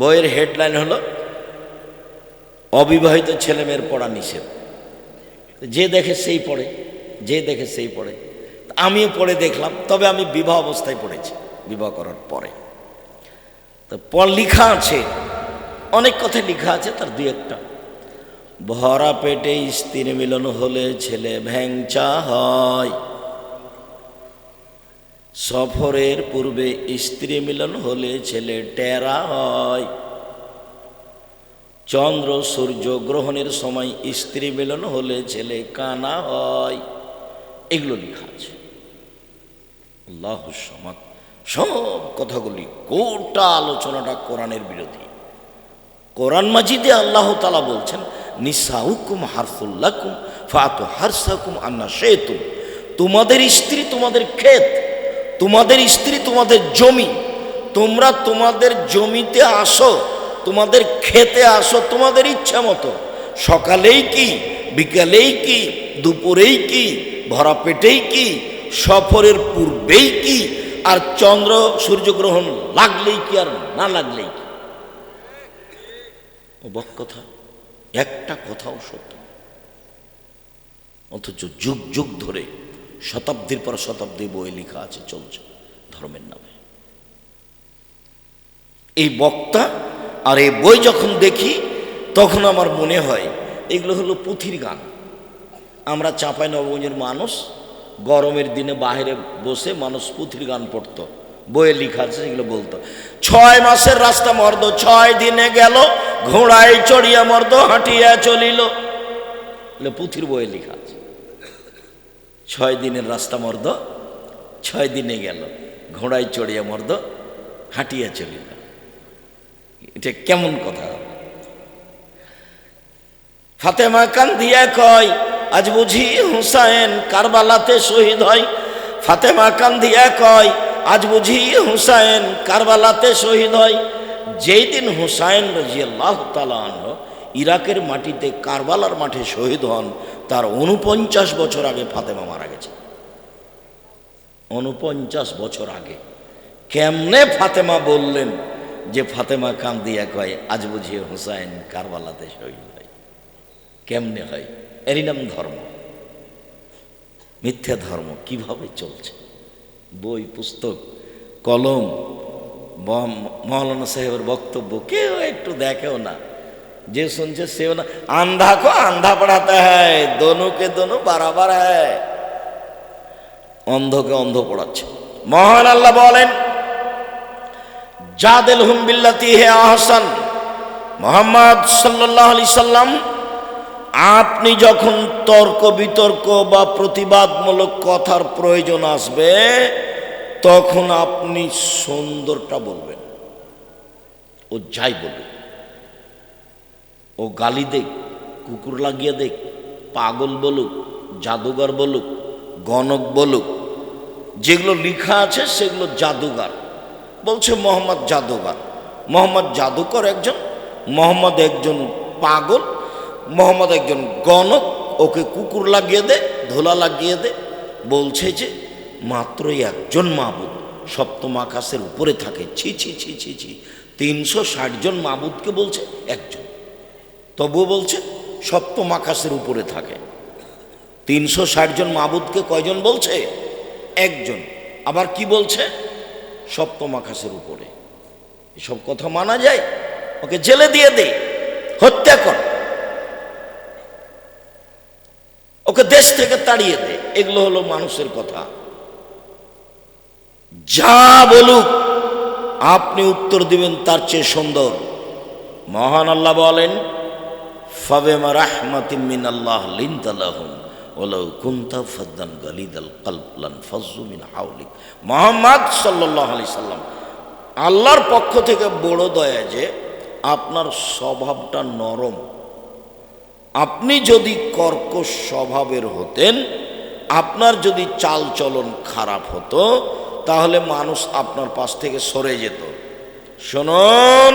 বইয়ের হেডলাইন হলো অবিবাহিত ছেলেমেয়ের পড়া নিষেধ। যে দেখে সেই পড়ে, যে দেখে সেই পড়ে। আমিও পড়ে দেখলাম, তবে আমি বিবাহ অবস্থায় পড়েছি, বিবাহ করার পরে। তো লেখা আছে, অনেক কথাই লেখা আছে, তার দুই একটা। ভরা পেটে স্ত্রী মিলন হলে ছেলে ভ্যাংচা হয়, সফরের পূর্বে স্ত্রী মিলন হলে ছেলে টেরা হয়, চন্দ্র সূর্য গ্রহণের সময় স্ত্রী মিলন হলে ছেলে কানা হয়। এগুলো লেখা আছে। আল্লাহুস সামাদ। সব কথাগুলি, গোটা আলোচনাটা কোরআনের বিরোধী। কোরআন মাজিদে আল্লাহ তাআলা বলছেন, নিসাউকুম হারসুল লাকুম ফাতু হারসাকুম আন্না শিতুম। তোমাদের স্ত্রী তোমাদের ক্ষেত, তোমাদের স্ত্রী তোমাদের জমি। তোমরা তোমাদের জমিতে আসো, তোমাদের খেতে আসো তোমাদের ইচ্ছা মতো। সকালেই কি, বিকালেই কি, দুপুরেই কি, ভরা পেটেই কি, সফরের পূর্বেই কি, আর চন্দ্র সূর্যগ্রহণ লাগলেই কি আর না লাগলেই কি। অবাক কথা, একটা কথাও সত্য, অথচ যুগ যুগ ধরে শতাব্দীর পর শতাব্দী বই লেখা আছে, চলছে ধর্মের নামে। এই বক্তা আর এই বই যখন দেখি তখন আমার মনে হয় এগুলো হলো পুঁথির গান। আমরা চাঁপাইনবাবগঞ্জের মানুষ, গরমের দিনে বাইরে বসে মানুষ পুঁথির গান পড়তো, বইয়ে লেখা আছে এগুলো বলতো। 6 মাসের রাস্তা মর্দ 6 দিনে গেল, ঘোড়ায় চড়িয়া মর্দ হাঁটিয়া চলিল। পুঁথির বইয়ে লেখা আছে 6 দিনের রাস্তা মর্দ 6 দিনে গেল, ঘোড়ায় চড়িয়া মর্দ হাঁটিয়া চলিল। এটা কেমন কথা? ফাতেমা কান্দিয়া কয়, আজ বুঝি হুসাইন কারবালাতে শহীদ হয়। ফাতেমা কান্দিয়া কয়, আজ বুঝি হুসাইন কারবালাতে শহীদ হয়। যেই দিন হুসাইন রাদিয়াল্লাহু তাআলা আনহু ইরাকের মাটিতে কারবালার মাঠে শহীদ হন, তার 49 বছর আগে ফাতেমা মারা গেছে। 49 বছর আগে। কেমনে ফাতেমা বললেন যে ফাতেমা কান্দিয়া কয়, আজ বুঝি হুসাইন কারবালাতে শহীদ হয়? কেমনে হয়? এরই নাম ধর্ম, মিথ্যা ধর্ম। কিভাবে চলছে? বই, পুস্তক, কলম, মৌলানা সাহেবের বক্তব্য কেউ একটু দেখেও না, যে শুনছে সেও না। আন্ধা को আন্ধা পড়াতে হয়, दोनों के दोनों बराबर है। অন্ধকে অন্ধ পড়াচ্ছে। মহান আল্লাহ বলেন, জাদিলহুম বিল্লাতি হি আহসান। মুহাম্মদ সাল্লাল্লাহু আলাইহি সাল্লাম, আপনি যখন তর্ক বিতর্ক বা প্রতিবাদমূলক কথার প্রয়োজন আসবে, তখন আপনি সুন্দরটা বলবেন। ও যাই বলুক, ও গালি দেখ, কুকুর লাগিয়ে দেখ, পাগল বলুক, জাদুঘর বলুক, গণক বলুক, যেগুলো লেখা আছে সেগুলো জাদুঘর। বলছে মোহাম্মদ জাদুঘর, মোহাম্মদ জাদুকর একজন, মোহাম্মদ একজন পাগল, মোহাম্মদ একজন গণক, ওকে কুকুর লাগিয়ে দে, ধোলা লাগিয়ে দে। বলছে যে মাত্রই একজন মাবুদ সপ্তম আকাশের উপরে থাকে। ছি ছি ছি ছি ছি, 360 জন মাবুদকে বলছে একজন, তবুও বলছে সপ্তম আকাশের উপরে থাকে। 360 জন মাবুদকে কয়জন বলছে? একজন। আবার কি বলছে? সপ্তম আকাশের উপরে। এসব কথা মানা যায়? ওকে জেলে দিয়ে দে, হত্যা কর, ওকে দেশ থেকে তাড়িয়ে দে। এগুলো হলো মানুষের কথা। যা বলুক আপনি উত্তর দিবেন তার চেয়ে সুন্দর। মহান আল্লাহ বলেন, ফাবিমা রাহমাতিম মিনাল্লাহ লিনতা লাহুম ওয়ালাউ কুনতা ফাদ্দান গালিদাল কলব লানফাজ্জু মিন হাওলিক। মুহাম্মদ সাল্লাল্লাহু আলাইহি সাল্লাম, আল্লাহর পক্ষ থেকে বড় দয়া যে আপনার স্বভাবটা নরম। আপনি যদি কর্কশ স্বভাবের হতেন, আপনার যদি চাল চলন খারাপ হতো, তাহলে মানুষ আপনার পাশ থেকে সরে যেত। শুনুন,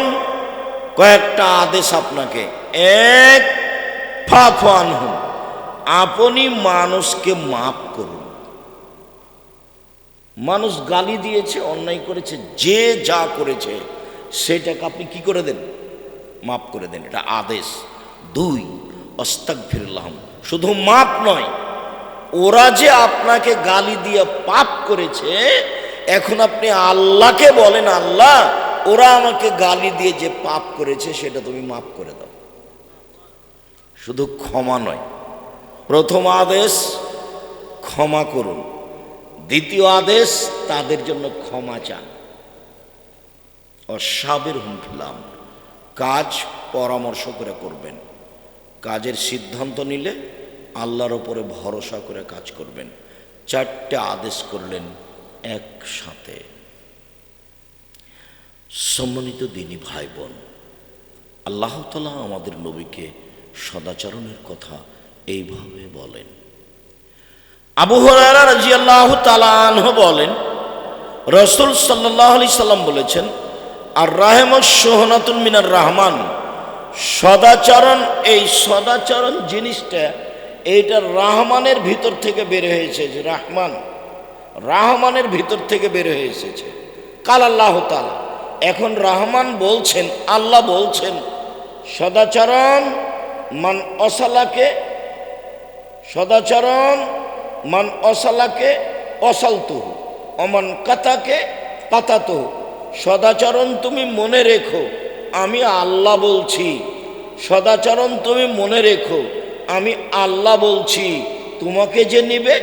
কয়েকটা আদেশ আপনাকে। এক, ফাফু আনহুম, আপনি মানুষকে মাফ করুন। মানুষ গালি দিয়েছে, অন্যায় করেছে, যে যা করেছে সেটাকে আপনি কি করে দেন? মাফ করে দেন। এটা আদেশ। 2, আস্তাগফিরুল্লাহ। শুধু মাপ নয়, ওরা যে আপনাকে গালি দিয়ে পাপ করেছে, এখন আপনি আল্লাহকে বলেন, আল্লাহ ওরা আমাকে গালি দিয়ে যে পাপ করেছে সেটা তুমি মাফ করে দাও। শুধু ক্ষমা নয়, প্রথম আদেশ ক্ষমা করুন, দ্বিতীয় আদেশ তাদের জন্য ক্ষমা চান। অসাবের হুমফিলাম, কাজ পরামর্শ করে করবেন। কাজের সিদ্ধান্ত নিলে আল্লাহর ওপরে ভরসা করে কাজ করবেন। 4টে আদেশ করলেন একসাথে। সম্মানিত দিনী ভাই বোন, আল্লাহ তাআলা আমাদের নবীকে সদাচরণের কথা এইভাবে বলেন। আবু হুরায়রা রাদিয়াল্লাহু তাআলা আনহু বলেন, রাসূল সাল্লাল্লাহু আলাইহি সাল্লাম বলেছেন, আর রাহমাতুশ শুহনাতুন মিনার রহমান। সদাচরণ, এই সদাচরণ জিনিসটা এইটা রহমানের ভিতর থেকে বের হয়েছে। যে রহমান, রহমানের ভিতর থেকে বের হয়ে এসেছে। কাল আল্লাহ তাআলা, এখন রহমান বলছেন, আল্লাহ বলছেন, সদাচরণ মান অসালাকে, সদাচরণ মান অসালাকে অসালতুহু অমান কাতাকে কাতাতুহু। সদাচরণ তুমি মনে রেখো, আমি আল্লাহ বলছি। সদাচরণ তুমি মনে রেখো, আমি আল্লাহ বলছি। তোমাকে যে নিবে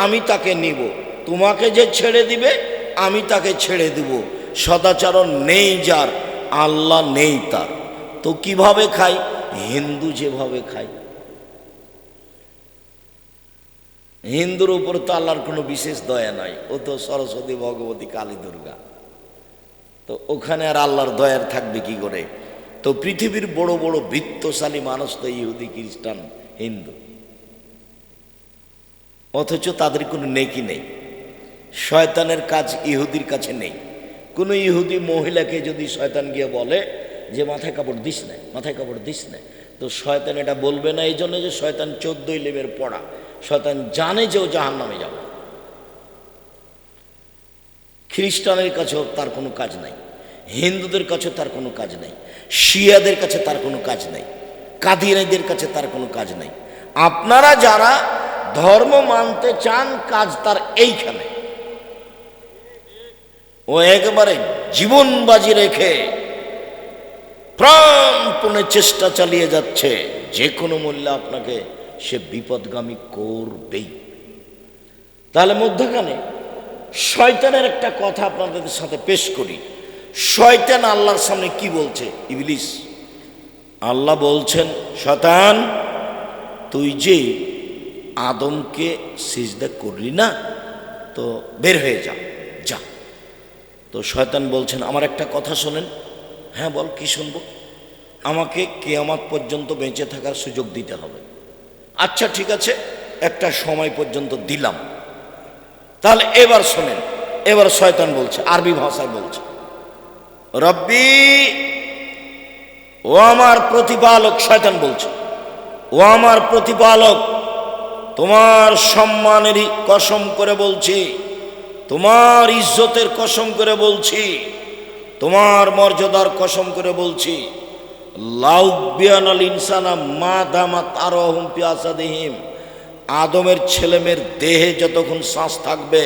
আমি তাকে নিব, তোমাকে যে ছেড়ে দিবে আমি তাকে ছেড়ে দিব। সদাচরণ নেই যার, আল্লাহ নেই তার। তো কিভাবে খাই? হিন্দু যেভাবে খায়। হিন্দুর উপর তো আল্লাহর কোনো বিশেষ দয়া নাই, ও তো সরস্বতী, ভগবতী, কালী, দুর্গা। তো ওখানে আর আল্লাহর দয়ার থাকবে কি করে? তো পৃথিবীর বড় বড় বৃত্তশালী মানুষ তো ইহুদি, খ্রিস্টান, হিন্দু, অথচ তাদের কোনো নেকি নেই। শয়তানের কাজ ইহুদির কাছে নেই। কোনো ইহুদি মহিলাকে যদি শয়তান গিয়ে বলে যে মাথায় কাপড় দিস না, মাথায় কাপড় দিস না, তো শয়তান এটা বলবে না, এই জন্য যে শয়তান 14 লেবের পড়া। শয়তান জানে যে ও জাহান্নামে যাবে। খ্রিস্টানের কাছেও তার কোনো কাজ নাই, হিন্দুদের কাছে তার কোনো কাজ নাই, শিয়াদের কাছে তার কোনো কাজ নাই, কাদিয়ানীদের কাছে তার কোনো কাজ নাই। আপনারা যারা ধর্ম মানতে চান, কাজ তার এইখানে। ও একেবারে জীবন বাজি রেখে প্রাণপণে চেষ্টা চালিয়ে যাচ্ছে, যে কোনো মূল্যে আপনাকে সে বিপদগামী করবেই। তাহলে মধ্যখানে শয়তানের একটা কথা আপনাদের সাথে পেশ করি। শয়তান আল্লাহর সামনে কি বলছে? ইবলিস, আল্লাহ বলছেন, শয়তান তুই যে আদমকে সিজদা করলি না, তো বের হয়ে যা, যা। তো শয়তান বলছেন, আমার একটা কথা শোনেন। হ্যাঁ বল, কি শুনবো? আমাকে কিয়ামত পর্যন্ত বেঁচে থাকার সুযোগ দিতে হবে। আচ্ছা ঠিক আছে, একটা সময় পর্যন্ত দিলাম। তাহলে এবার শোনেন, এবার শয়তান বলছে, আরবি ভাষায় বলছে, রব্বি, ও আমার প্রতিপালক। শয়তান বলছে, ও আমার প্রতিপালক, তোমার সম্মানেরই কসম করে বলছি, তোমার ইজ্জতের কসম করে বলছি, তোমার মর্যাদার কসম করে বলছি, লাউবিয়ানাল ইনসানা মা দামাত আরহুম ফি আসাদিহিম। আদমের ছেলেমেয়ের দেহে যতক্ষণ শ্বাস থাকবে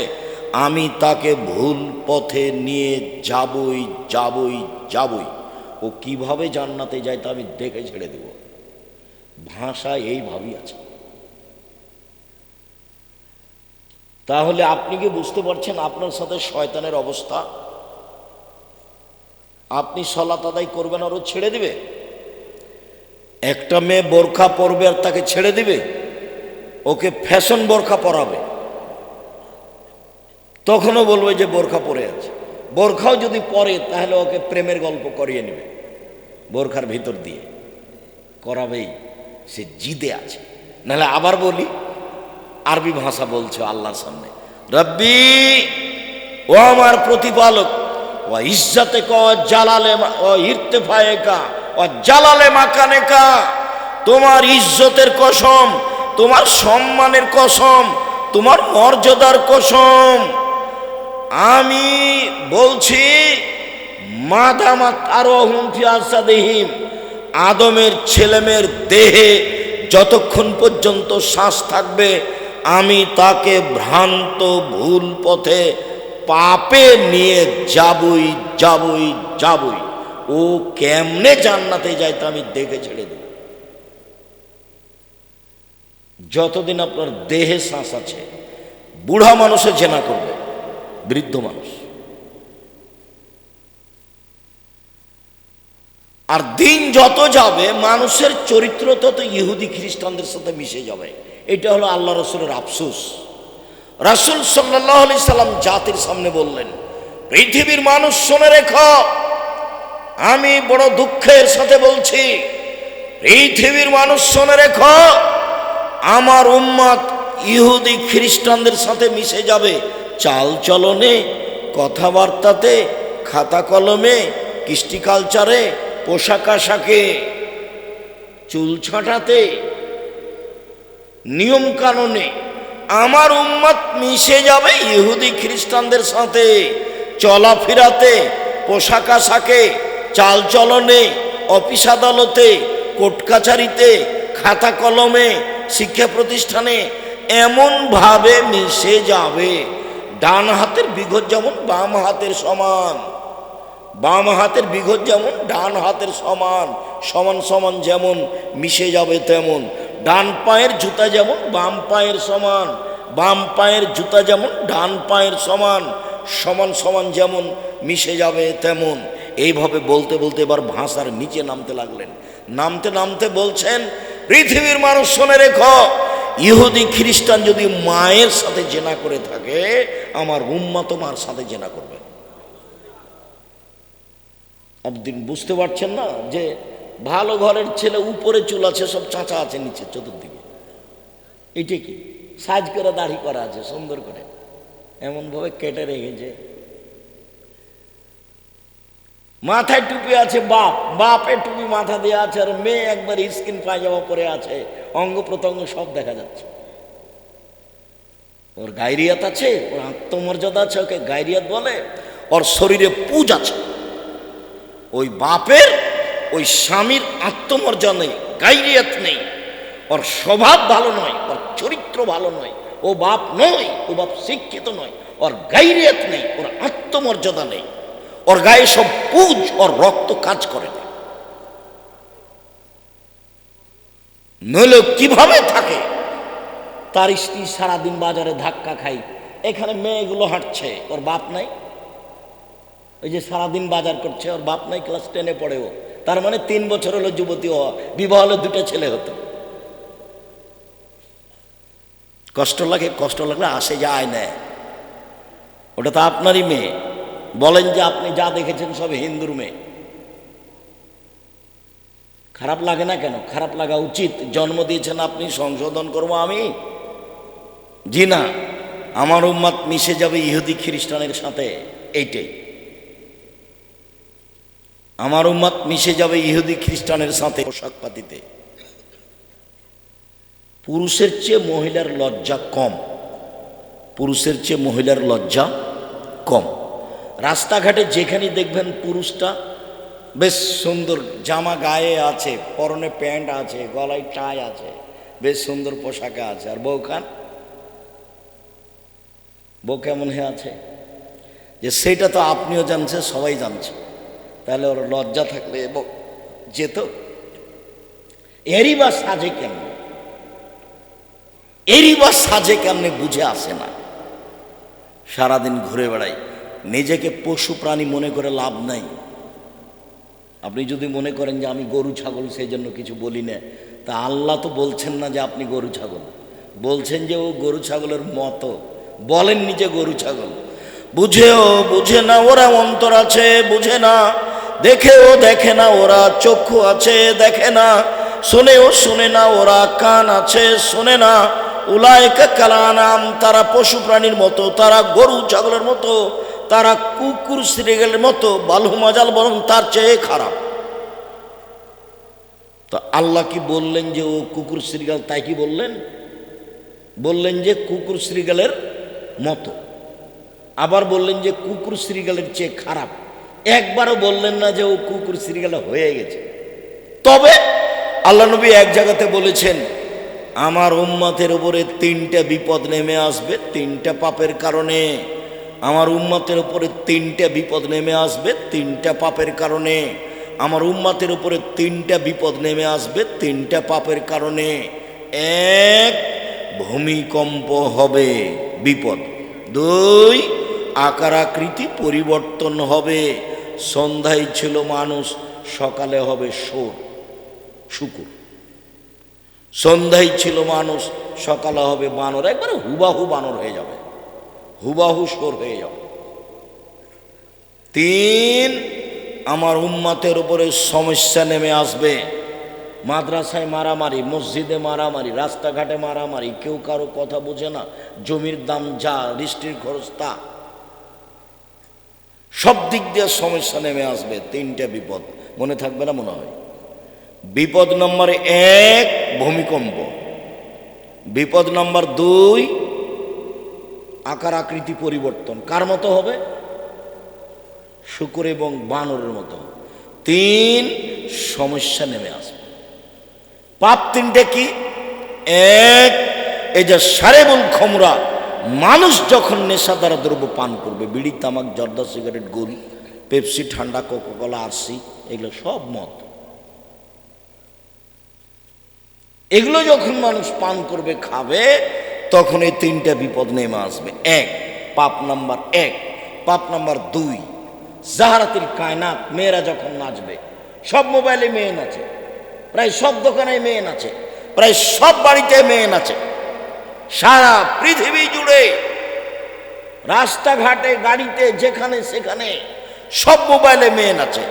আমি তাকে ভুল পথে নিয়ে যাবই যাবই যাবই। ও কিভাবে জান্নাতে যায় তা আমি দেখে ছেড়ে দেব। ভাষা এইভাবেই আছে। তাহলে আপনি কি বুঝতে পারছেন আপনার সাথে শয়তানের অবস্থা? আপনি সালাত আদায় করবেন আর ও ছেড়ে দিবে। একটা মেয়ে বোরখা পরবে আর তাকে ছেড়ে দিবে, ওকে ফ্যাশন বোরখা পরাবে, তখনও বলবে যে বোরখা পরে আছে। বোরখাও যদি পরে তাহলে ওকে প্রেমের গল্প করিয়ে নেবে, বোরখার ভিতর দিয়ে করাবেই, সে জিদে আছে। নাহলে আবার বলি, আরবি ভাষা বলছে আল্লাহর সামনে, রব্বি, ও আমার প্রতিপালক, ও ইজ্জতে ক জালালে ও ইরতেফায়ে কা ও জালালে মাকানে কা, তোমার ইজ্জতের কসম, তোমার সম্মানের কসম, তোমার মর্যাদার কসম, আমি বলছি মা দামাত আরওয়াহুম ফি আজসাদিহিম, আদমের ছেলেমেয়ের দেহে যতক্ষণ পর্যন্ত শ্বাস থাকবে আমি তাকে ভ্রান্ত ভুল পথে পাপে নিয়ে যাবই যাবই যাবই। ও কেমনে জান্নাতে যায় তা আমি দেখে ছেড়ে দেব। যতদিন আপনার দেহে শ্বাস আছে, বুড়া মানুষে জেনা করবে, বৃদ্ধ মানুষ। আর দিন যত যাবে মানুষের চরিত্র তত ইহুদি খ্রিস্টানদের সাথে মিশে যাবে। এটা হলো আল্লাহ রসুলের আফসোস। রাসূল সাল্লাল্লাহু আলাইহি সাল্লাম জাতির সামনে বললেন, পৃথিবীর মানুষ শুনে রেখো, আমি বড় দুঃখের সাথে বলছি, পৃথিবীর মানুষ শুনে রেখো, আমার উম্মত ইহুদি খ্রিস্টানদের সাথে মিশে যাবে। চাল চলনে, কথাবার্তাতে, খাতা কলমে, কৃষ্টি কালচারে, পোশাক আশাকে, চুল ছাঁটাতে, নিয়ম কানুনে আমার উম্মত মিশে যাবে ইহুদি খ্রিস্টানদের সাথে। চলাফেরাতে, পোশাক আশাকে, চাল চলনে, অফিস আদালতে, কোর্ট কাছারিতে, খাতা কলমে, শিক্ষা প্রতিষ্ঠানে এমন ভাবে মিশে যাবে, ডান হাতের বিঘত যেমন বাম হাতের সমান, বাম হাতের বিঘত যেমন ডান হাতের সমান, সমান সমান যেমন মিশে যাবে তেমন। ডান পায়ের জুতা যেমন বাম পায়ের সমান, বাম পায়ের জুতা যেমন ডান পায়ের সমান, সমান সমান যেমন মিশে যাবে তেমন। এইভাবে বলতে বলতে এবার ভাষার নিচে নামতে লাগলেন। নামতে নামতে বলছেন, পৃথিবীর মানুষ শুনে রেখো, ইহুদি খ্রিস্টান যদি মায়ের সাথে জেনা করে থাকে, আমার উম্মত তোমার সাথে জেনা করবে। আপনি বুঝতে পারছেন না যে ভালো ঘরের ছেলে উপরে চুল আছে, সব চাঁচা আছে নিচে চতুর্দিকে, এইটা কি সাজ করে দাড়ি করা আছে সুন্দর করে, এমন ভাবে কেটে রেখেছে। মাথায় টুপি আছে, বাপে টুপি মাথা দিয়ে আছে, আর মেয়ে একবার স্কিন পায়জামা পরে আছে, অঙ্গ প্রত্যঙ্গ সব দেখা যাচ্ছে। ওর গায়রিয়াত আছে, ওর আত্মমর্যাদা আছে, ওকে গায়রিয়াত বলে। ওর শরীরে পুজ আছে। ওই বাপের, ওই স্বামীর আত্মমর্যাদা নেই, গায়রিয়াত নেই, ওর স্বভাব ভালো নয়, ওর চরিত্র ভালো নয়, ও বাপ নয়, ও বাপ শিক্ষিত নয়, ওর গায়রিয়াত নেই, ওর আত্মমর্যাদা নেই, ওর গায়ে সব পুজ, ওর রক্ত কাজ করে না। নইলে কিভাবে থাকে? তার স্ত্রী সারাদিন বাজারে ধাক্কা খাই, এখানে মেয়েগুলো হাঁটছে, ওর বাপ নাই। ওই যে সারাদিন বাজার করছে, ওর বাপ নাই, ক্লাস 10-এ পড়ে ও। তার মানে 3 বছর হলো যুবতী হওয়া, বিবাহ হলে 2টা ছেলে হতো। কষ্ট লাগে, কষ্ট লাগলে আসে যায় না। ওটা তো আপনারই মেয়ে। বলেন যে আপনি যা দেখেছেন সব হিন্দুর মেয়ে, খারাপ লাগে না কেন? খারাপ লাগা উচিত। জন্ম দিয়েছেন আপনি, সংশোধন করবো আমি? জি না, আমার উম্মত মিশে যাবে ইহুদি খ্রিস্টানের সাথে, এইটাই। আমার উম্মত মিশে যাবে ইহুদি খ্রিস্টানের সাথে পোশাক পাতিতে। পুরুষের চেয়ে মহিলার লজ্জা কম, পুরুষের চেয়ে মহিলার লজ্জা কম। রাস্তাঘাটে যেখানে দেখবেন পুরুষটা বেশ সুন্দর জামা গায়ে আছে, পরনে প্যান্ট আছে, গলায় টাই আছে, বেশ সুন্দর পোশাকে আছে, আর বউ কেমন হয়ে আছে, যে সেটা তো আপনিও জানছেন, সবাই জানছে। তাহলে ওর লজ্জা থাকলে যেত? এরই বা সাজে কেমনে, এরই বা সাজে কেমনে বুঝে আসে না। সারাদিন ঘুরে বেড়াই, নিজেকে পশু প্রাণী মনে করে লাভ নাই। আপনি যদি মনে করেন যে আমি গরু ছাগল সেই জন্য কিছু বলি না, তা আল্লাহ তো বলছেন না যে আপনি গরু ছাগল, বলছেন যে ও গরু ছাগলের মতো, বলেন নিজে গরু ছাগল। বুঝেও বুঝে না ওরা, অন্তর আছে বুঝে না, দেখেও দেখে না ওরা, চক্ষু আছে দেখে না, শোনেও শুনে না ওরা, কান আছে শোনে না। উলাইকা কালানাম, তারা পশু প্রাণীর মতো, তারা গরু ছাগলের মতো, তারা কুকুর শ্রীগালের মতো, বালহুমাজাল, বরং তার চেয়ে খারাপ। তো আল্লাহ কি বললেন যে ও কুকুর শ্রীগাল? তাই কি বললেন? বললেন যে কুকুর শ্রীগালের মতো, আবার বললেন যে কুকুর শ্রীগালের চেয়ে খারাপ। একবারও বললেন না যে ও কুকুর সিরিয়াল হয়ে গেছে। তবে আল্লাহ নবী এক জায়গাতে বলেছেন, আমার উম্মতের উপরে 3টে বিপদ নেমে আসবে 3টা পাপের কারণে। আমার উম্মতের উপরে 3টে বিপদ নেমে আসবে 3টা পাপের কারণে। আমার উম্মতের উপরে 3টা বিপদ নেমে আসবে 3টা পাপের কারণে। এক, ভূমিকম্প হবে বিপদ। 2, আকার আকৃতি পরিবর্তন হবে। সন্ধ্যায় ছিল মানুষ, সকালে হবে শুকুর। সন্ধ্যায় ছিল মানুষ, সকালে হবে বানর। একবারে হুবাহু বানর হয়ে যাবে, হুবাহু সোর হয়ে যাবে। 3, আমার উম্মতের উপরে সমস্যা নেমে আসবে। মাদ্রাসায় মারামারি, মসজিদে মারামারি, রাস্তাঘাটে মারামারি, কেউ কারো কথা বোঝে না, জমির দাম যা, বৃষ্টির খরচ তা, সব দিক দিয়ে সমস্যা নেমে আসবে। 3টে বিপদ মনে থাকবে না মনে হয়। বিপদ নম্বর 1, ভূমিকম্প। বিপদ নম্বর 2, আকার আকৃতি পরিবর্তন। কার মতো হবে? শুকর এবং বানরের মতো। 3, সমস্যা নেমে আসবে। পাপ 3টে কি? 1, এই যে সারেবুল খমরা, মানুষ যখন নেশাদার দ্রব্য পান করবে, বিড়ি, তামাক, জর্দা, সিগারেট, গুল, পেপসি, ঠান্ডা, কোকাকোলা, আরসি, এগুলো সব মদ, এগুলো যখন মানুষ পান করবে, খাবে, তখন এই 3টে বিপদ নেমে আসবে। পাপ নাম্বার 1। পাপ নাম্বার 2, জাহারাতিল কায়নাত, মেয়েরা যখন নাচবে, সব মোবাইলে মেয়ে নাচে, প্রায় সব দোকানে মেয়ে নাচে, প্রায় সব বাড়িতে মেয়ে নাচে, সারা পৃথিবী জুড়ে রাস্তাঘাটে, গাড়িতে, যেখানে সেখানে সব মোবাইলে মেয়ে নাচে,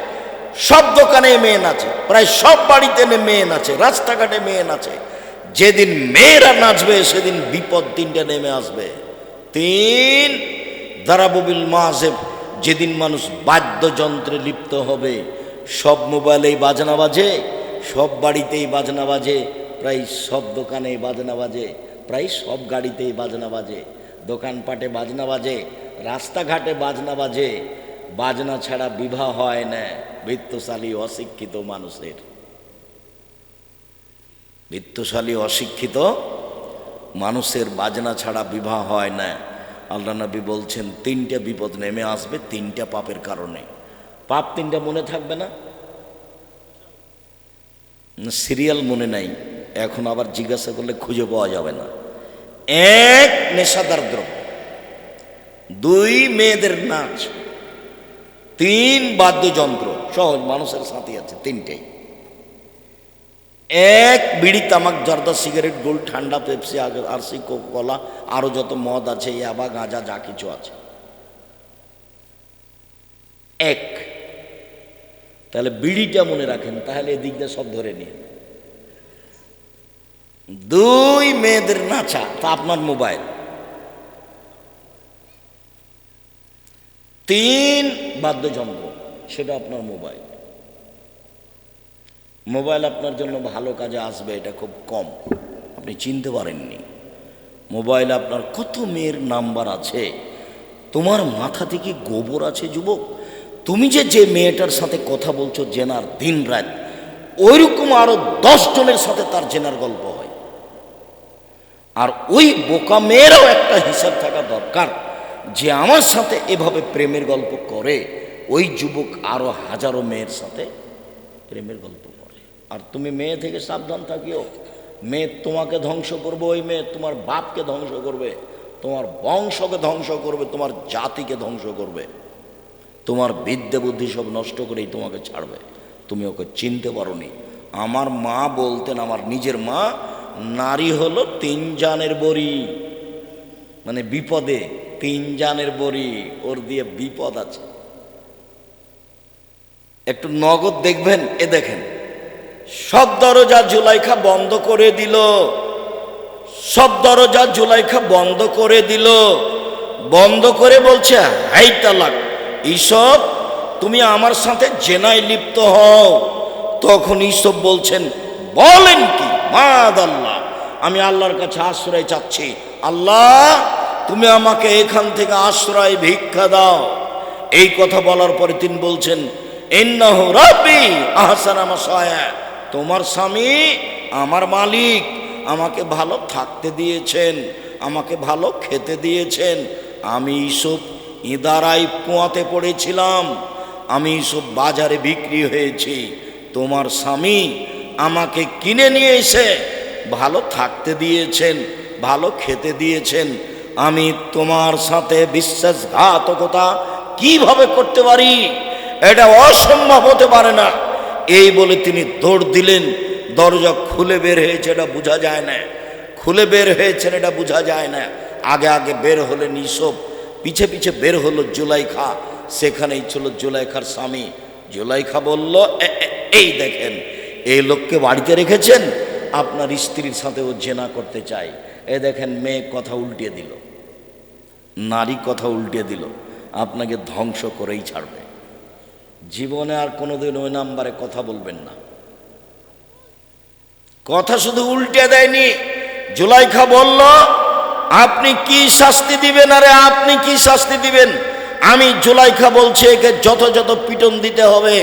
সব দোকানে মেয়ে নাচে, প্রায় সব বাড়িতে মেয়ে নাচে, রাস্তাঘাটে মেয়ে নাচে। যেদিন মেয়েরা নাচবে সেদিন বিপদ 3টে নেমে আসবে। 3, দারাবুবিল মাজেব, যেদিন মানুষ বাদ্যযন্ত্রে লিপ্ত হবে। সব মোবাইলেই বাজনা বাজে, সব বাড়িতেই বাজনা বাজে, প্রায় সব দোকানেই বাজনা বাজে, প্রায় সব গাড়িতেই বাজনা বাজে, দোকানপাটে বাজনা বাজে, রাস্তাঘাটে বাজনা বাজে। বাজনা ছাড়া বিবাহ হয় না বৃত্তশালী অশিক্ষিত মানুষের। বৃত্তশালী অশিক্ষিত মানুষের বাজনা ছাড়া বিবাহ হয় না। আল্লাহ নবী বলছেন 3টে বিপদ নেমে আসবে 3টা পাপের কারণে। পাপ 3টা মনে থাকবে না? সিরিয়াল মনে নাই, এখন আবার জিজ্ঞাসা করলে খুঁজে পাওয়া যাবে না। 1, নেশাদার দ্রব্য। 2, মেয়েদের নাচ। 3, বাদ্যযন্ত্র। সহজ, মানুষের সাথে আছে 3টেই। 1, বিড়ি, তামাক, জর্দা, সিগারেট, গুল, ঠান্ডা, পেপসি, আরসি, কোকাকোলা, আরো যত মদ আছে, ইয়াবা, গাঁজা, যা কিছু আছে। 1, তাহলে বিড়িটা মনে রাখেন, তাহলে এদিক দিয়ে সব ধরে নিন। 2, মেয়েদের নাচা, তা আপনার মোবাইল। 3, বাদ্যযন্ত্র, সেটা আপনার মোবাইল। মোবাইল আপনার জন্য ভালো কাজে আসবে এটা খুব কম, আপনি চিনতে পারেননি। মোবাইলে আপনার কত মেয়ের নাম্বার আছে, তোমার মাথা থেকে গোবর আছে যুবক। তুমি যে মেয়েটার সাথে কথা বলছো জেনার দিন রাত, ওইরকম আরো 10 জনের সাথে তার জেনার গল্প হয়। আর ওই বোকা মেয়েরও একটা হিসাব থাকা দরকার যে আমার সাথে এভাবে প্রেমের গল্প করে, ওই যুবক আরো হাজারো মেয়ের সাথে প্রেমের গল্প করে। আর তুমি মেয়ে থেকে সাবধান থাকিও, মেয়ে তোমাকে ধ্বংস করবে, ওই মেয়ে তোমার বাপকে ধ্বংস করবে, তোমার বংশকে ধ্বংস করবে, তোমার জাতিকে ধ্বংস করবে, তোমার বিদ্যা বুদ্ধি সব নষ্ট করেই তোমাকে ছাড়বে। তুমি ওকে চিনতে পারোনি। আমার মা বলতেন, আমার নিজের মা, নারী হলো 3 জানের বড়ি, মানে বিপদে 3 জানের বড়ি, ওর দিয়ে বিপদ আছে। একটু নগদ দেখবেন, এ দেখেন, সব দরজা জুলাইখা বন্ধ করে দিল, সব দরজা জুলাইখা বন্ধ করে দিল, বন্ধ করে বলছে হাই তালাক, ঈসব তুমি আমার সাথে জেনায় লিপ্ত হও। তখন ঈসব বলছেন, বলেন কি? মাদাল্লাহ, আমি আল্লাহর কাছে আশ্রয় চাচ্ছি, আল্লাহ তুমি আমাকে এখান থেকে আশ্রয় ভিক্ষা দাও। এই কথা বলার পরে তিনি বলছেন, ইন্নাহু রাব্বি আহসানা মাসায়া, তোমার স্বামী আমার মালিক, আমাকে ভালো থাকতে দিয়েছেন, আমাকে ভালো খেতে দিয়েছেন। আমি সব ইদারাই কুয়াতে পড়েছিলাম, আমি সব বাজারে বিক্রি হয়েছি, তোমার স্বামী আমাকে কিনে নিয়ে এসে ভালো থাকতে দিয়েছেন, ভালো খেতে দিয়েছেন। আমি তোমার সাথে বিশ্বাসঘাতকতা কিভাবে করতে পারি? এটা অসম্ভব হতে পারে না। এই বলে তিনি দৌড় দিলেন। দরজা খুলে বের হয়েছে এটা বোঝা যায় না, খুলে বের হয়েছেন এটা বোঝা যায় না। আগে আগে বের হলেন ইউসুফ, পিছে পিছে বের হলো জুলাইখা। সেখানেই ছিল জুলাইখার স্বামী। জুলাইখা বলল, এই দেখেন, এই লোককে বাড়িতে রেখেছেন, আপনার স্ত্রীর সাথে ও জেনা করতে চায়। এ দেখেন, মেয়ে কথা উল্টিয়ে দিল, নারী কথা উল্টিয়ে দিল, আপনাকে ধ্বংস করেই ছাড়বে। জীবনে আর কোনোদিন ওই নাম্বারে কথা বলবেন না। কথা শুধু উল্টে দেয়নি। জুলাইখা বলল, আপনি কি শাস্তি দিবেন? আরে আপনি কি শাস্তি দিবেন? আমি জুলাইখা বলছে একে যথাযথ পিটন দিতে হবে,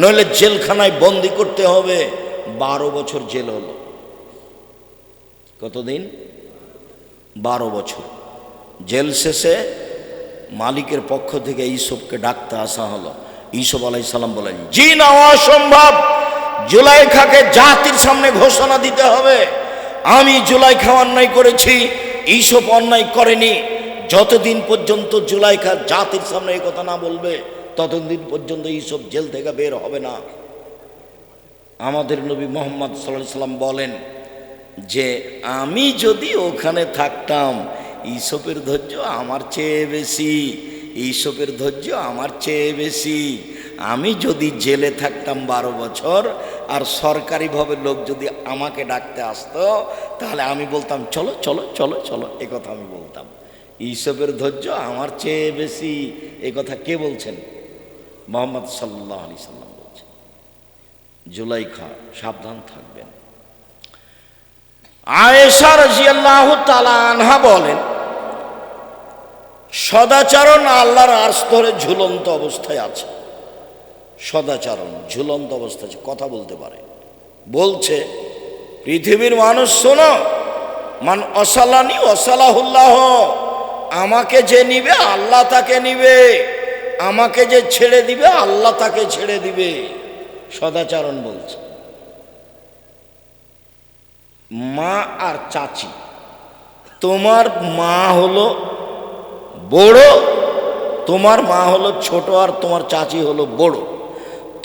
নইলে জেলখানায় বন্দি করতে হবে। 12 বছর জেল হলো। কতদিন? 12 বছর। জেল শেষে মালিকের পক্ষ থেকে ইউসুফকে ডাকতে আসা হলো। ইউসুফ আলাইহিস সালাম বলেন, জি না, অসম্ভব। জুলাইখাকে জাতির সামনে ঘোষণা দিতে হবে আমি জুলাইখা অন্যায় করেছি, ইউসুফ অন্যায় করেনি। যতদিন পর্যন্ত জুলাইখা জাতির সামনে এই কথা না বলবে, ততদিন পর্যন্ত ইউসুফ জেল থেকে বের হবে না। আমাদের নবী মুহাম্মদ সাল্লাল্লাহু আলাইহি সাল্লাম বলেন যে আমি যদি ওখানে থাকতাম, ইউসুফের ধৈর্য আমার চেয়ে বেশি, ইউসুফের ধৈর্য আমার চেয়ে বেশি। আমি যদি জেলে থাকতাম 12 বছর, আর সরকারিভাবে লোক যদি আমাকে ডাকতে আসতো, তাহলে আমি বলতাম চলো চলো চলো চলো, এ কথা আমি বলতাম। ইউসুফের ধৈর্য আমার চেয়ে বেশি, এ কথা কে বলছেন? মুহাম্মদ সাল্লাল্লাহু আলাইহি সাল্লাম বলছেন। জুলাইখা সাবধান থাকবেন। আয়েশা রাদিয়াল্লাহু তাআলা আনহা বলেন, সদাচরণ আল্লাহর আরশ ধরে ঝুলন্ত অবস্থায় আছে। সদাচরণ ঝুলন্ত অবস্থায় আছে, কথা বলতে পারে। বলছে, পৃথিবীর মানুষ শোনো, মান অসালানি অসালাহুল্লাহ, আমাকে যে নিবে আল্লাহ তাকে নিবে, আমাকে যে ছেড়ে দিবে আল্লাহ তাকে ছেড়ে দিবে। সদাচরণ বলছে। মা আর চাচি, তোমার মা হলো বড়, তোমার মা হলো ছোট, আর তোমার চাচি হলো বড়।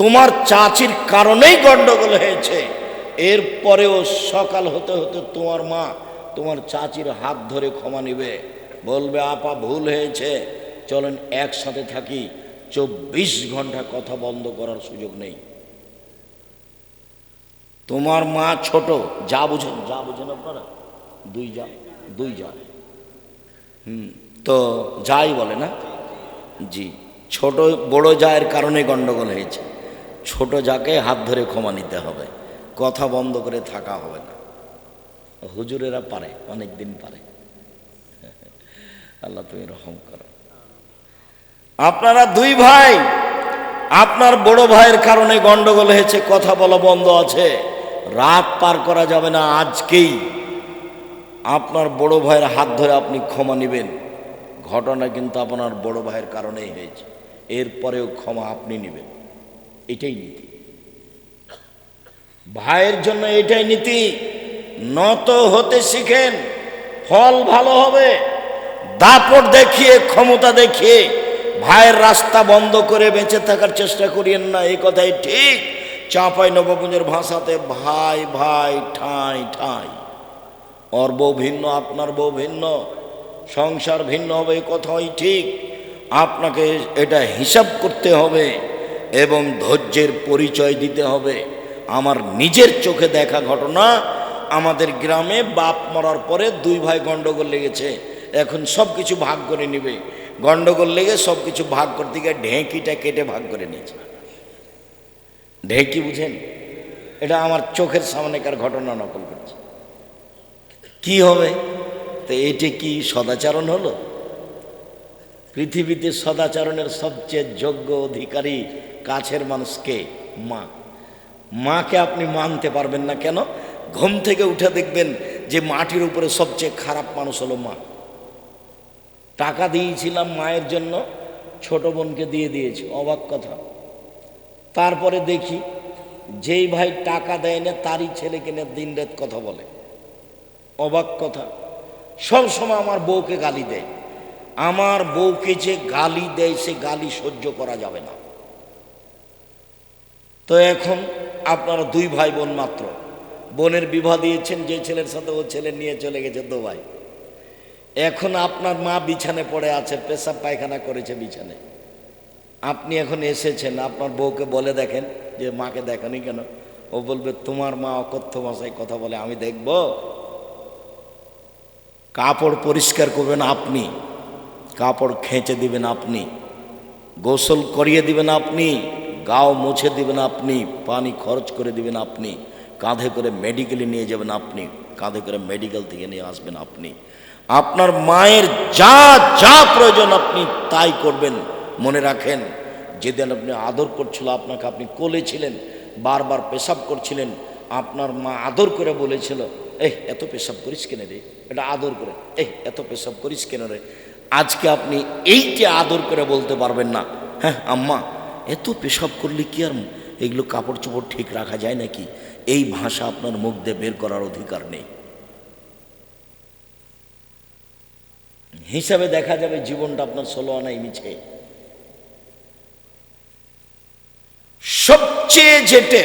তোমার চাচির কারণেই গন্ডগোল হয়েছে। এরপরেও সকাল হতে হতে তোমার মা তোমার চাচির হাত ধরে ক্ষমা নিবে, বলবে আপা ভুল হয়েছে, চলেন একসাথে থাকি। 24 ঘন্টা কথা বন্ধ করার সুযোগ নেই। তোমার মা ছোট, যা বুঝেন, যা বুঝেন আপনারা, দুই যা তো যাই বলে না, জি, ছোট বড় জায়ের কারণে গন্ডগোল হয়েছে। ছোট যাকে হাত ধরে ক্ষমা নিতে হবে, কথা বন্ধ করে থাকা হবে না। হুজুরেরা পারে, অনেক দিন পারে। আল্লাহ তুমি রহম করো। আপনারা 2 ভাই, আপনার বড় ভাইয়ের কারণে গন্ডগোল হয়েছে, কথা বলা বন্ধ আছে, রাত পার করা যাবে না। আজকেই আপনার বড় ভাইয়ের হাত ধরে আপনি ক্ষমা নেবেন। ঘটনা কিন্তু আপনার বড় ভাইয়ের কারণেই হয়েছে, এরপরেও ক্ষমা আপনি নেবেন। এটাই নীতি, ভাইয়ের জন্য এটাই নীতি। নত হতে শিখেন, ফল ভালো হবে। দাপট দেখিয়ে, ক্ষমতা দেখিয়ে ভাইয়ের রাস্তা বন্ধ করে বেঁচে থাকার চেষ্টা করিয়েন না। এই কথাই ঠিক। চাঁপাই নবগঞ্জের ভাষাতে ভাই ভাই ঠাঁই ঠাঁই। ওর বউ ভিন্ন, আপনার বউ ভিন্ন, সংসার ভিন্ন হবে, এই কথাই ঠিক। আপনাকে এটা হিসাব করতে হবে এবং ধৈর্যের পরিচয় দিতে হবে। আমার নিজের চোখে দেখা ঘটনা, আমাদের গ্রামে বাপ মরার পরে 2 ভাই গন্ডগোল লেগেছে। এখন সব কিছু ভাগ করে নেবে, গন্ডগোল লেগে সব কিছু ভাগ করতে গিয়ে ঢেঁকিটা কেটে ভাগ করে নিয়েছে। ঢেঁকি বুঝেন? এটা আমার চোখের সামনেকার ঘটনা নকল করছে। কি হবে? তো এটি কি সদাচরণ হলো? পৃথিবীতে সদাচরণের সবচেয়ে যোগ্য অধিকারী কাছের মানুষকে মা। মাকে আপনি মানতে পারবেন না কেন? ঘুম থেকে উঠে দেখবেন যে মাটির উপরে সবচেয়ে খারাপ মানুষ হলো মা। টাকা দিয়েছিলাম মায়ের জন্য, ছোট বোনকে দিয়ে দিয়েছি, অবাক কথা। তারপরে দেখি যেই ভাই টাকা দেয় না তারই ছেলেকে নিয়ে দিন রাত কথা বলে, অবাক কথা। সব সময় আমার বউকে গালি দেয়। আমার বউকে যে গালি দেয় সে গালি সহ্য করা যাবে না। তো এখন আপনারা দুই ভাই বোন মাত্র, বোনের বিবাহ দিয়েছেন, যে ছেলের সাথে ও ছেলে নিয়ে চলে গেছে দুবাই। এখন আপনার মা বিছানে পড়ে আছে, পেশাব পায়খানা করেছে বিছানে। আপনি এখন এসেছেন, আপনার বউকে বলে দেখেন যে মাকে দেখনি কেন? ও বলবে তোমার মা অকথ্য ভাষায় কথা বলে, আমি দেখব? কাপড় পরিষ্কার করবেন আপনি, কাপড় খেঁচে দিবেন আপনি, গোসল করিয়ে দিবেন আপনি, গাও মুছে দিবেন আপনি, পানি খরচ করে দিবেন আপনি, কাঁধে করে মেডিকেলে নিয়ে যাবেন আপনি, কাঁধে করে মেডিকেল থেকে নিয়ে আসবেন আপনি। আপনার মায়ের যা যা প্রয়োজন আপনি তাই করবেন। মনে রাখেন, যেদিন আপনি আদর করছিল, আপনাকে আপনি কোলে ছিলেন, বারবার পেশাব করছিলেন, আপনার মা আদর করে বলেছিল এত পেশাব করিস কেন রে, এটা আদর করে, এত পেশাব করিস কেন রে। আজকে আপনি এইটা আদর করে বলতে পারবেন না, হ্যাঁ আম্মা এত পেশাব করলে কি আর এগুলো কাপড় চোপড় ঠিক রাখা যায় নাকি? এই ভাষা আপনার মুখ দিয়ে বের করার অধিকার নেই। হিসাবে দেখা যাবে জীবনটা আপনার 16 আনাই মিছে। সবচেয়ে যেটা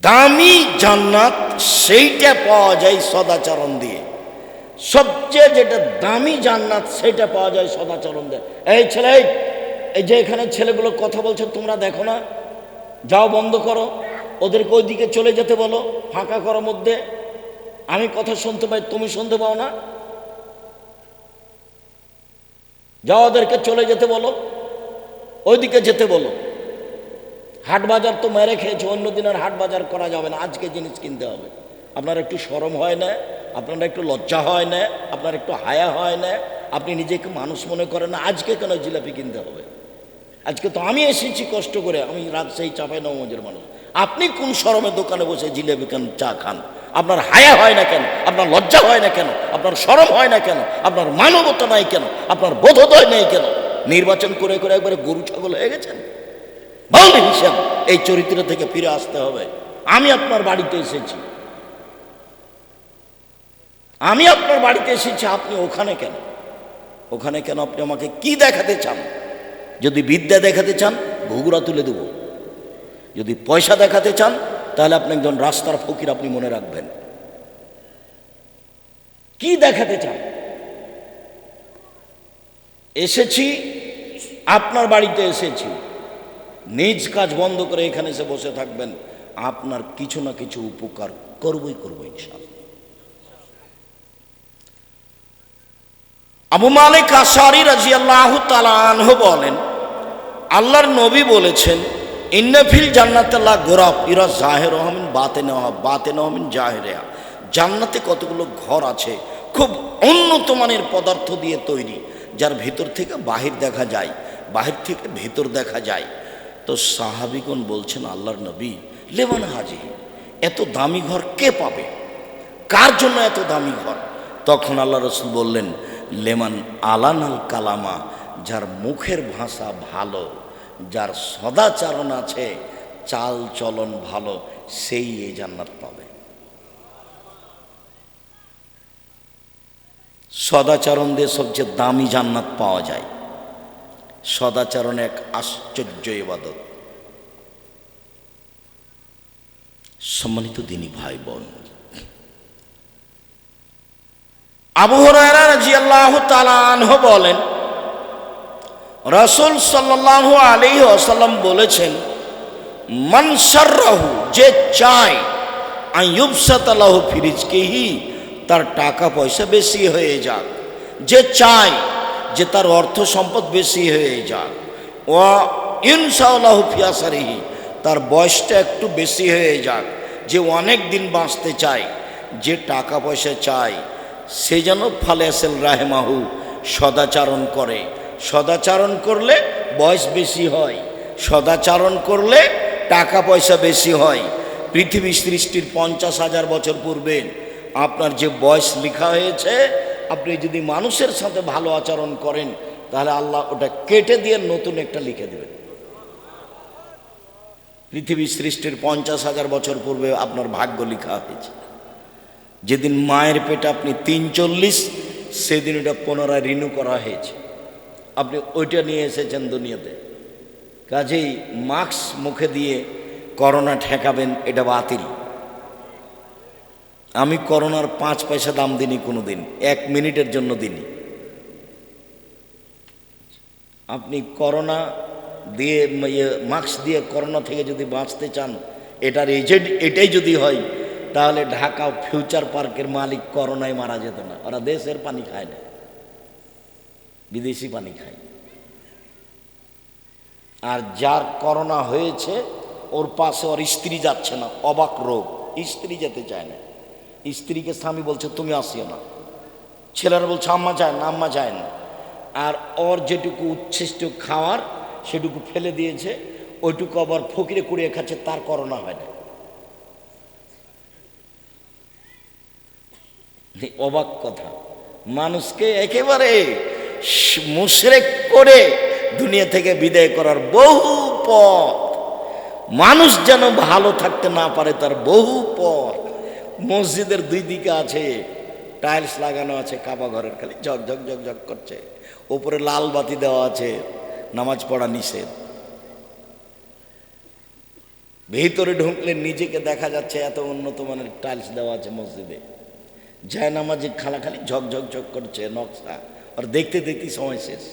দামি জান্নাত সেইটা পাওয়া যায় সদাচরণ দিয়ে। সবচেয়ে যেটা দামি জান্নাত সেটা পাওয়া যায় সদাচরণ দিয়ে। এই ছেলে, এই যে এখানে ছেলেগুলো কথা বলছে তোমরা দেখো না, যাও বন্ধ করো, ওদেরকে ওইদিকে চলে যেতে বলো, ফাঁকা করো মধ্যে, আমি কথা শুনতে পাই তুমি শুনতে পাও না, যাও ওদেরকে চলে যেতে বলো, ওইদিকে যেতে বলো। হাট বাজার তো মেরে খেয়েছে, অন্যদিন আর হাট বাজার করা যাবে না, আজকে জিনিস কিনতে হবে। আপনার একটু শরম হয় না? আপনার একটু লজ্জা হয় না? আপনার একটু হায়া হয় না? আপনি নিজেকে মানুষ মনে করেন না? আজকে কেন জিলাপি কিনতে হবে? আজকে তো আমি এসেছি কষ্ট করে, আমি রাজশাহী চাঁপাইনবাবগঞ্জের মানুষ। আপনি কোন শরমের দোকানে বসে জিলাপি খান, চা খান? আপনার হায়া হয় না কেন? আপনার লজ্জা হয় না কেন? আপনার শরম হয় না কেন? আপনার মানবতা নাই কেন? আপনার বোধোদয় নেই কেন? নির্বাচন করে করে একবারে গরু ছাগল হয়ে গেছেন। বল হিসাব, এই চরিত্র থেকে ফিরে আসতে হবে। আমি আপনার বাড়িতে এসেছি, আমি আপনার বাড়িতে এসেছি, আপনি ওখানে কেন? ওখানে কেন? আপনি আমাকে কি দেখাতে চান? যদি বিদ্যা দেখাতে চান ঘুঘুরা তুলে দেব, যদি পয়সা দেখাতে চান তাহলে আপনি একজন রাস্তার ফকির, আপনি মনে রাখবেন। কি দেখাতে চান? এসেছি আপনার বাড়িতে এসেছি, নিজ কাজ বন্ধ করে এখানে এসে বসে থাকবেন, আপনার কিছু না কিছু উপকার করবই করবো ইনশাআল্লাহ। আবু মালিক আশআরী রাদিয়াল্লাহু তাআলা আনহু বলেন, আল্লাহর নবী বলেছেন, ইন্না ফিল জান্নাতি লা গুরাফ ইরা জাহিরুহা মিন বাতিনুহা মিন জাহিরিহা। জান্নাতে কতগুলো ঘর আছে, খুব উন্নত মানের পদার্থ দিয়ে তৈরি, যার ভিতর থেকে বাহির দেখা যায়, বাহির থেকে ভিতর দেখা যায়। তো সাহাবীগণ বলছেন, আল্লাহর নবী লেমান হাজি, এত দামি ঘর কে পাবে? কার জন্য এত দামি ঘর? তখন আল্লাহ রাসূল বললেন, লেমান আলানাল কালামা, যার মুখের ভাষা ভালো, যার সদাচরণ আছে, চাল চলন ভালো, সেই এই জান্নাত পাবে। সদাচরণ দিয়ে সবচেয়ে দামি জান্নাত পাওয়া যায়। সদাচরণ এক আশ্চর্য ইবাদত। সম্মানিত দিনী ভাই বোন, আবু হুরায়রা রাদিয়াল্লাহু তাআলা আনহু বলেন, রাসূল সাল্লাল্লাহু আলাইহি ওয়াসাল্লাম বলেছেন, মান শাররাহু, যে চায় আইয়ুবসাতা লাহু ফি রিজকিহি, তার টাকা পয়সা বেশি হয়ে যাক, যে চায় যে তার অর্থ সম্পদ বেশি হয়ে যাক, ওয়া ইনশাআল্লাহু ফি আসরিহি, তার বয়সটা একটু বেশি হয়ে যাক, যে অনেক দিন বাঁচতে চায়, যে টাকা পয়সা চায়, সে যেন ফালেসেল রাহেমাহু, সদাচরণ করে। সদাচরণ করলে বয়স বেশি হয়, সদাচরণ করলে টাকা পয়সা বেশি হয়। পৃথিবী সৃষ্টির 50,000 বছর পূর্বে আপনার যে বয়স লেখা হয়েছে, আপনি যদি মানুষের সাথে ভালো আচরণ করেন তাহলে আল্লাহ ওটা কেটে দিয়ে নতুন একটা লিখে দেবেন। পৃথিবী সৃষ্টির 50,000 বছর পূর্বে আপনার ভাগ্য লেখা হয়েছে। যেদিন মায়ের পেটে আপনি 340, সেদিন ওটা পুনরায় রিনিউ করা হয়েছে। আপনি ওইটা নিয়ে এসেছেন দুনিয়াতে। কাজেই মাস্ক মুখে দিয়ে করোনা ঠেকাবেন, এটা বাতিল। আমি করোনার 5 পয়সা দাম দিইনি কোনো দিন, 1 মিনিটের জন্য দিইনি। আপনি করোনা দিয়ে মাস্ক দিয়ে করোনা থেকে যদি বাঁচতে চান, এটার এজেন্ট এটাই যদি হয়, তাহলে ঢাকা ফিউচার পার্কের মালিক করোনায় মারা যেত না। ওরা দেশের পানি খায় না, বিদেশি পানি খায়। আর যার করোনা হয়েছে ওর পাশে ওর স্ত্রী যাচ্ছে না, অবাক রোগ, স্ত্রী যেতে চায় না। স্ত্রীকে স্বামী বলছে তুমি আসিও না, ছেলেরা বলছে আম্মা যায় না, আম্মা যায় না। আর ওর যেটুকু উচ্ছিষ্ট খাওয়ার সেটুকু ফেলে দিয়েছে, ওইটুকু আবার ফকিরে কুড়িয়ে খাচ্ছে, তার করোনা হয় না। অবাক কথা, মানুষকে একেবারে মুশরিক করে দুনিয়া থেকে বিদায় করার বহু পথ। মানুষ যেন ভালো থাকতে না পারে তার বহু পথ। মসজিদের 2 দিকে আছে টাইলস লাগানো আছে, কাবা ঘরের খালি ঝকঝক ঝকঝক করছে, উপরে লাল বাতি দেওয়া আছে, নামাজ পড়া নিষেধ। ভিতরে ঢুকলে নিজেকে দেখা যাচ্ছে এত উন্নত মানের টাইলস দেওয়া আছে মসজিদে। যায় নামাজে খালি ঝকঝক ঝক করছে নকশা, আর দেখতে দেখতে সময় শেষ।